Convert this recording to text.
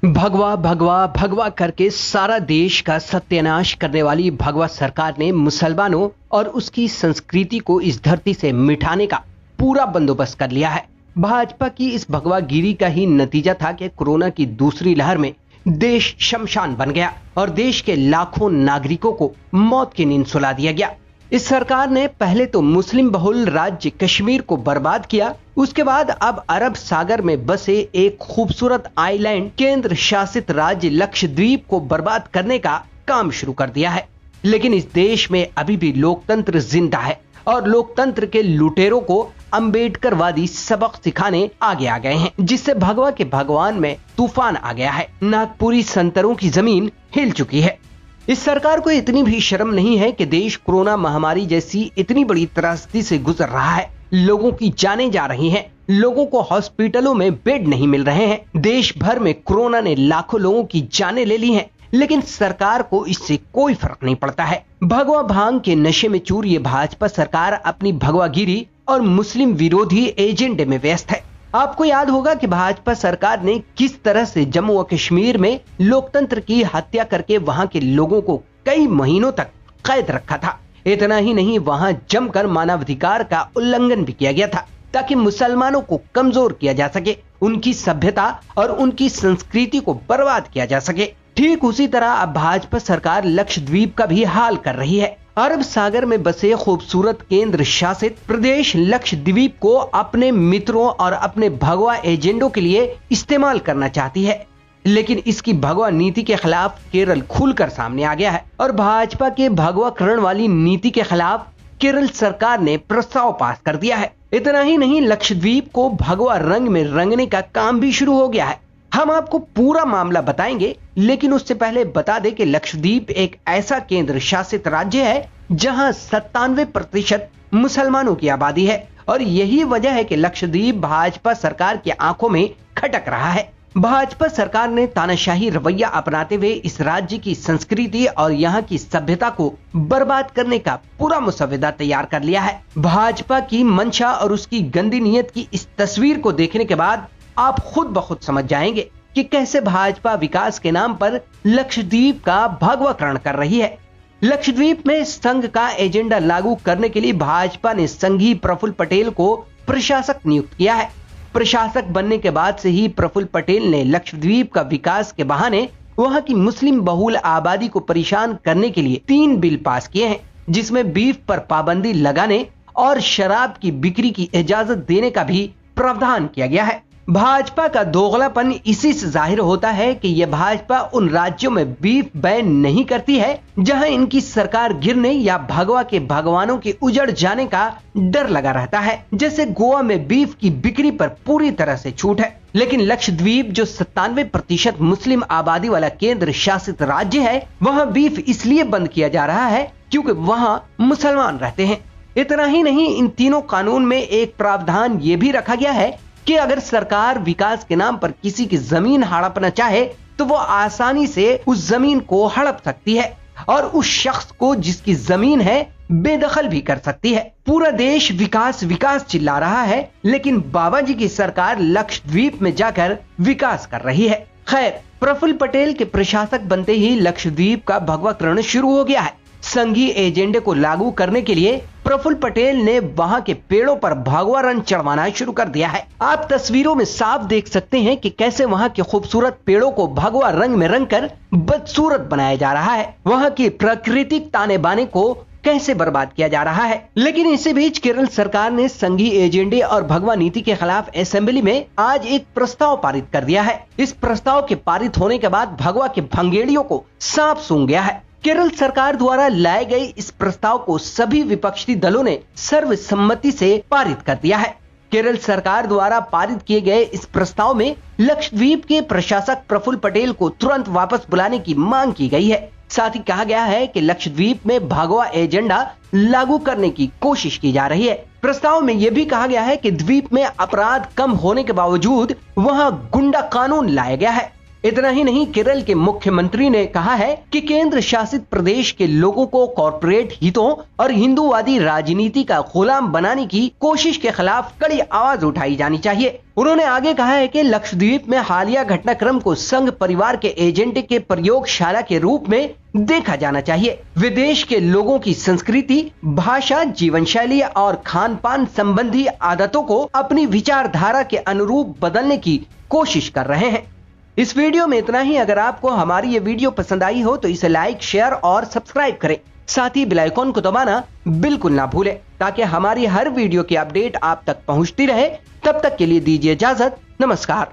भगवा भगवा भगवा करके सारा देश का सत्यानाश करने वाली भगवा सरकार ने मुसलमानों और उसकी संस्कृति को इस धरती से मिटाने का पूरा बंदोबस्त कर लिया है। भाजपा की इस भगवागिरी का ही नतीजा था कि कोरोना की दूसरी लहर में देश शमशान बन गया और देश के लाखों नागरिकों को मौत की नींद सुला दिया गया। इस सरकार ने पहले तो मुस्लिम बहुल राज्य कश्मीर को बर्बाद किया, उसके बाद अब अरब सागर में बसे एक खूबसूरत आइलैंड केंद्र शासित राज्य लक्षद्वीप को बर्बाद करने का काम शुरू कर दिया है। लेकिन इस देश में अभी भी लोकतंत्र जिंदा है और लोकतंत्र के लुटेरों को अंबेडकरवादी सबक सिखाने आगे आ गए हैं, जिससे भगवा के भगवान में तूफान आ गया है। नागपुरी संतरों की जमीन हिल चुकी है। इस सरकार को इतनी भी शर्म नहीं है कि देश कोरोना महामारी जैसी इतनी बड़ी त्रासदी से गुजर रहा है। लोगों की जानें जा रही हैं, लोगों को हॉस्पिटलों में बेड नहीं मिल रहे हैं। देश भर में कोरोना ने लाखों लोगों की जानें ले ली हैं, लेकिन सरकार को इससे कोई फर्क नहीं पड़ता है। भगवा भांग के नशे में चूर ये भाजपा सरकार अपनी भगवागिरी और मुस्लिम विरोधी एजेंडे में व्यस्त है। आपको याद होगा कि भाजपा सरकार ने किस तरह से जम्मू और कश्मीर में लोकतंत्र की हत्या करके वहां के लोगों को कई महीनों तक कैद रखा था। इतना ही नहीं, वहां जमकर मानवाधिकार का उल्लंघन भी किया गया था ताकि मुसलमानों को कमजोर किया जा सके, उनकी सभ्यता और उनकी संस्कृति को बर्बाद किया जा सके। ठीक उसी तरह अब भाजपा सरकार लक्षद्वीप का भी हाल कर रही है। अरब सागर में बसे खूबसूरत केंद्र शासित प्रदेश लक्षद्वीप को अपने मित्रों और अपने भगवा एजेंडों के लिए इस्तेमाल करना चाहती है। लेकिन इसकी भगवा नीति के खिलाफ केरल खुलकर सामने आ गया है और भाजपा के भगवाकरण वाली नीति के खिलाफ केरल सरकार ने प्रस्ताव पास कर दिया है। इतना ही नहीं, लक्षद्वीप को भगवा रंग में रंगने का काम भी शुरू हो गया है। हम आपको पूरा मामला बताएंगे, लेकिन उससे पहले बता दें कि लक्षद्वीप एक ऐसा केंद्र शासित राज्य है जहां 97% मुसलमानों की आबादी है और यही वजह है कि लक्षद्वीप भाजपा सरकार की आंखों में खटक रहा है। भाजपा सरकार ने तानाशाही रवैया अपनाते हुए इस राज्य की संस्कृति और यहाँ की सभ्यता को बर्बाद करने का पूरा मुसव्वदा तैयार कर लिया है। भाजपा की मंशा और उसकी गंदी नीयत की इस तस्वीर को देखने के बाद आप खुद ब खुद समझ जाएंगे कि कैसे भाजपा विकास के नाम पर लक्षद्वीप का भगवाकरण कर रही है। लक्षद्वीप में संघ का एजेंडा लागू करने के लिए भाजपा ने संघी प्रफुल्ल पटेल को प्रशासक नियुक्त किया है। प्रशासक बनने के बाद से ही प्रफुल्ल पटेल ने लक्षद्वीप का विकास के बहाने वहां की मुस्लिम बहुल आबादी को परेशान करने के लिए 3 बिल पास किए हैं, जिसमें बीफ पर पाबंदी लगाने और शराब की बिक्री की इजाजत देने का भी प्रावधान किया गया है। भाजपा का दोगलापन इसी से जाहिर होता है कि यह भाजपा उन राज्यों में बीफ बैन नहीं करती है जहां इनकी सरकार गिरने या भगवा के भगवानों के उजड़ जाने का डर लगा रहता है। जैसे गोवा में बीफ की बिक्री पर पूरी तरह से छूट है, लेकिन लक्षद्वीप जो 97% मुस्लिम आबादी वाला केंद्र शासित राज्य है, वहां बीफ इसलिए बंद किया जा रहा है क्योंकि वहां मुसलमान रहते हैं। इतना ही नहीं, इन तीनों कानून में एक प्रावधान ये भी रखा गया है कि अगर सरकार विकास के नाम पर किसी की जमीन हड़पना चाहे तो वो आसानी से उस जमीन को हड़प सकती है और उस शख्स को जिसकी जमीन है बेदखल भी कर सकती है। पूरा देश विकास विकास चिल्ला रहा है, लेकिन बाबा जी की सरकार लक्षद्वीप में जाकर विकास कर रही है। खैर, प्रफुल्ल पटेल के प्रशासक बनते ही लक्षद्वीप का भगवाकरण शुरू हो गया है। संघी एजेंडे को लागू करने के लिए प्रफुल्ल पटेल ने वहां के पेड़ों पर भगवा रंग चढ़वाना शुरू कर दिया है। आप तस्वीरों में साफ देख सकते हैं कि कैसे वहां के खूबसूरत पेड़ों को भगवा रंग में रंग कर बदसूरत बनाया जा रहा है। वहां की प्राकृतिक ताने बाने को कैसे बर्बाद किया जा रहा है। लेकिन इसी बीच केरल सरकार ने संघी एजेंडे और भगवा नीति के खिलाफ असेंबली में आज एक प्रस्ताव पारित कर दिया है। इस प्रस्ताव के पारित होने के बाद भगवा के भंगेड़ियों को सांप सूंघ गया है। केरल सरकार द्वारा लाए गए इस प्रस्ताव को सभी विपक्षी दलों ने सर्वसम्मति से पारित कर दिया है। केरल सरकार द्वारा पारित किए गए इस प्रस्ताव में लक्षद्वीप के प्रशासक प्रफुल्ल पटेल को तुरंत वापस बुलाने की मांग की गई है। साथ ही कहा गया है कि लक्षद्वीप में भगवा एजेंडा लागू करने की कोशिश की जा रही है। प्रस्ताव में यह भी कहा गया है कि द्वीप में अपराध कम होने के बावजूद वहां गुंडा कानून लाया गया है। इतना ही नहीं, केरल के मुख्यमंत्री ने कहा है कि केंद्र शासित प्रदेश के लोगों को कॉर्पोरेट हितों और हिंदूवादी राजनीति का गुलाम बनाने की कोशिश के खिलाफ कड़ी आवाज उठाई जानी चाहिए। उन्होंने आगे कहा है कि लक्षद्वीप में हालिया घटनाक्रम को संघ परिवार के एजेंडे के प्रयोगशाला के रूप में देखा जाना चाहिए। विदेश के लोगों की संस्कृति, भाषा, जीवन शैली और खान पान संबंधी आदतों को अपनी विचारधारा के अनुरूप बदलने की कोशिश कर रहे हैं। इस वीडियो में इतना ही। अगर आपको हमारी ये वीडियो पसंद आई हो तो इसे लाइक, शेयर और सब्सक्राइब करें। साथ ही बेल आइकॉन को दबाना बिल्कुल ना भूलें ताकि हमारी हर वीडियो की अपडेट आप तक पहुंचती रहे। तब तक के लिए दीजिए इजाजत। नमस्कार।